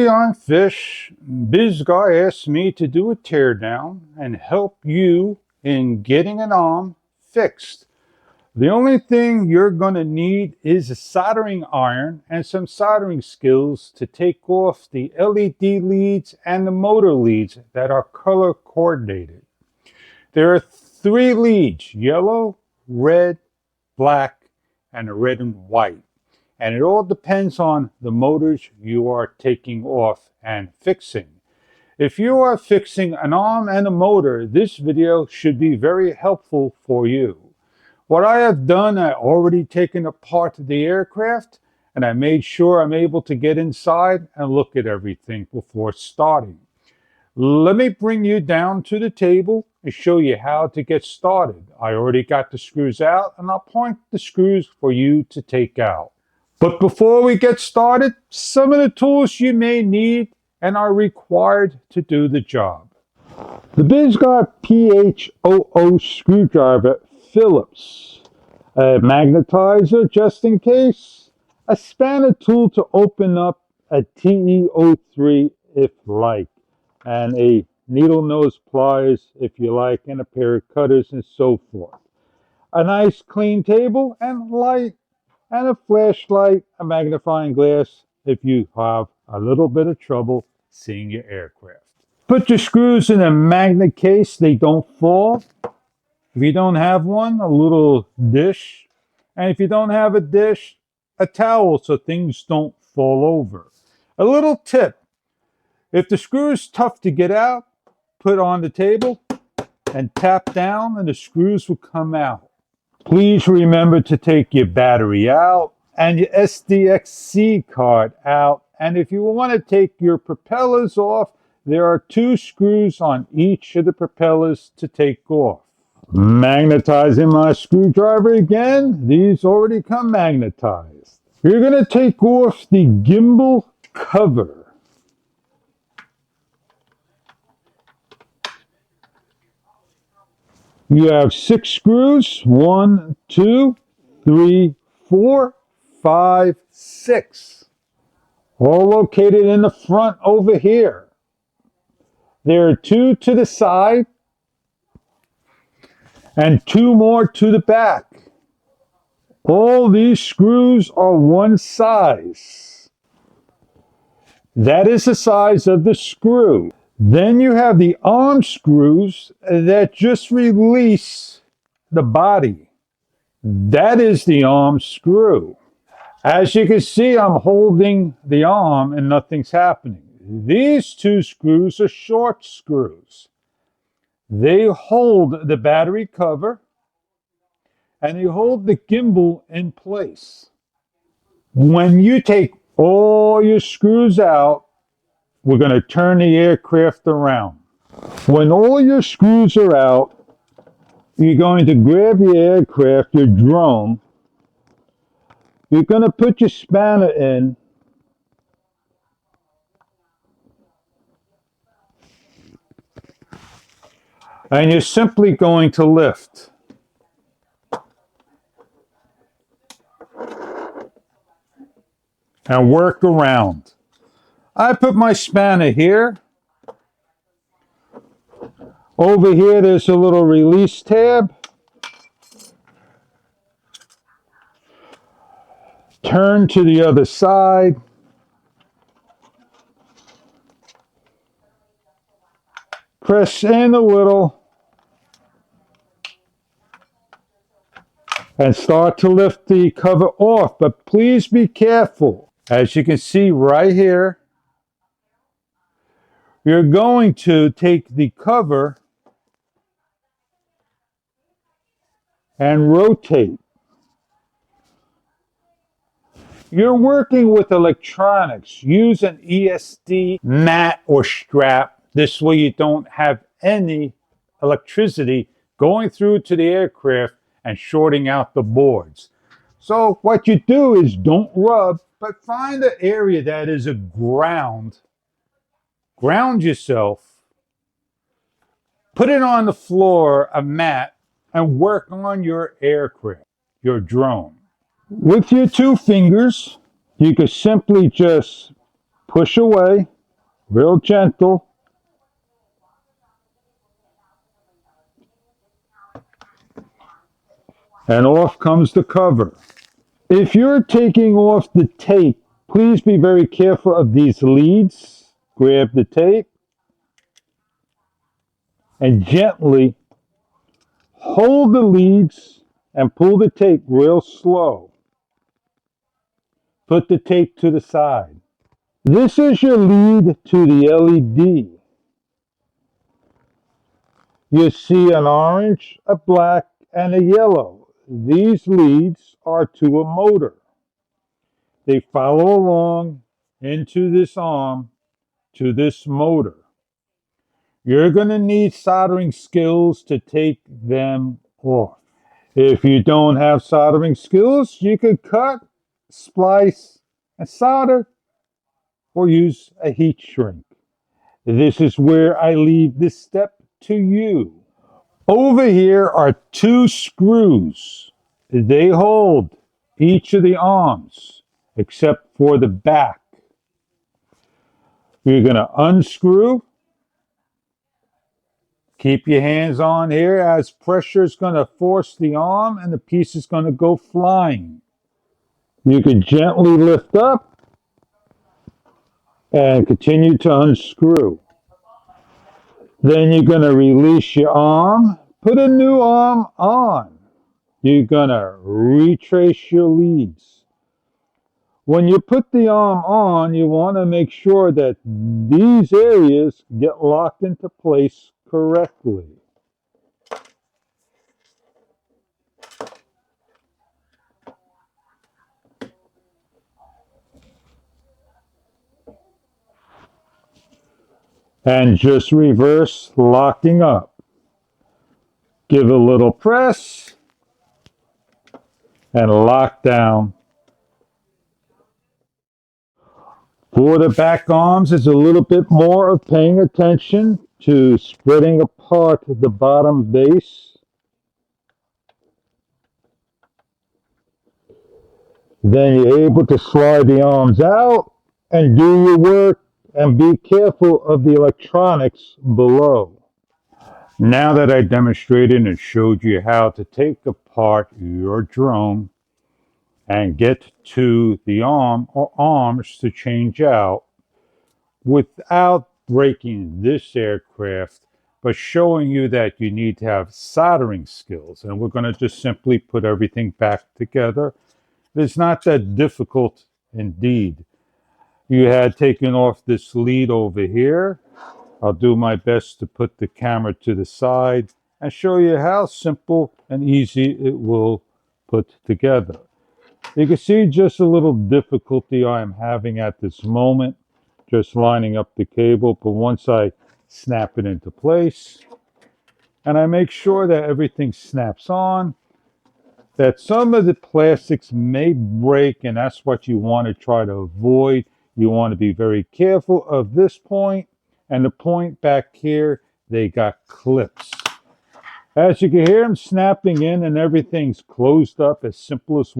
Hey, I'm Fish. BizGar asked me to do a teardown and help you in getting an arm fixed. The only thing you're going to need is a soldering iron and some soldering skills to take off the LED leads and the motor leads that are color coordinated. There are 3 leads: yellow, red, black, and a red and white. And it all depends on the motors you are taking off and fixing. If you are fixing an arm and a motor, this video should be very helpful for you. What I have done, I already taken apart the aircraft, and I made sure I'm able to get inside and look at everything before starting. Let me bring you down to the table and show you how to get started. I already got the screws out, and I'll point the screws for you to take out. But before we get started, some of the tools you may need and are required to do the job. The BEZGAR PH00 screwdriver Phillips, a magnetizer just in case, a spanner tool to open up a TE03 if like, and a needle nose pliers if you like, and a pair of cutters and so forth. A nice clean table and light, and a flashlight, a magnifying glass if you have a little bit of trouble seeing your aircraft. Put your screws in a magnet case, they don't fall. If you don't have one, a little dish. And if you don't have a dish, a towel so things don't fall over. A little tip: if the screw is tough to get out, put on the table and tap down and the screws will come out. Please remember to take your battery out and your SDXC card out. And if you want to take your propellers off, there are 2 screws on each of the propellers to take off. Magnetizing my screwdriver again. These already come magnetized. You're going to take off the gimbal cover. You have 6 screws. 1, 2, 3, 4, 5, 6. All located in the front over here. There are 2 to the side and 2 more to the back. All these screws are one size. That is the size of the screw. Then you have the arm screws that just release the body. That is the arm screw. As you can see, I'm holding the arm and nothing's happening. These 2 screws are short screws. They hold the battery cover and they hold the gimbal in place. When you take all your screws out, we're going to turn the aircraft around. When all your screws are out, you're going to grab your aircraft, your drone. You're going to put your spanner in. And you're simply going to lift. And work around. I put my spanner here. Over here, there's a little release tab. Turn to the other side. Press in a little. And start to lift the cover off. But please be careful. As you can see right here, you're going to take the cover and rotate. You're working with electronics. Use an ESD mat or strap. This way you don't have any electricity going through to the aircraft and shorting out the boards. So what you do is don't rub, but find an area that is a ground. Ground yourself. Put it on the floor, a mat, and work on your aircraft, your drone. With your 2 fingers, you can simply just push away real gentle, and off comes the cover. If you're taking off the tape, please be very careful of these leads. Grab the tape and gently hold the leads and pull the tape real slow. Put the tape to the side. This is your lead to the LED. You see an orange, a black, and a yellow. These leads are to a motor. They follow along into this arm to this motor. You're going to need soldering skills to take them off. If you don't have soldering skills, you could cut, splice, and solder, or use a heat shrink. This is where I leave this step to you. Over here are two screws. They hold each of the arms except for the back. You're going to unscrew. Keep your hands on here as pressure is going to force the arm and the piece is going to go flying. You can gently lift up and continue to unscrew. Then you're going to release your arm, put a new arm on. You're going to retrace your leads. When you put the arm on, you want to make sure that these areas get locked into place correctly. And just reverse locking up. Give a little press and lock down. For the back arms, it's a little bit more of paying attention to spreading apart the bottom base. Then you're able to slide the arms out and do your work and be careful of the electronics below. Now that I demonstrated and showed you how to take apart your drone and get to the arm or arms to change out without breaking this aircraft, but showing you that you need to have soldering skills. And we're going to just simply put everything back together. It's not that difficult indeed. You had taken off this lead over here. I'll do my best to put the camera to the side and show you how simple and easy it will put together. You can see just a little difficulty I'm having at this moment, just lining up the cable, but once I snap it into place, and I make sure that everything snaps on, that some of the plastics may break, and that's what you want to try to avoid. You want to be very careful of this point and the point back here. They got clips. As you can hear them snapping in and everything's closed up as simple as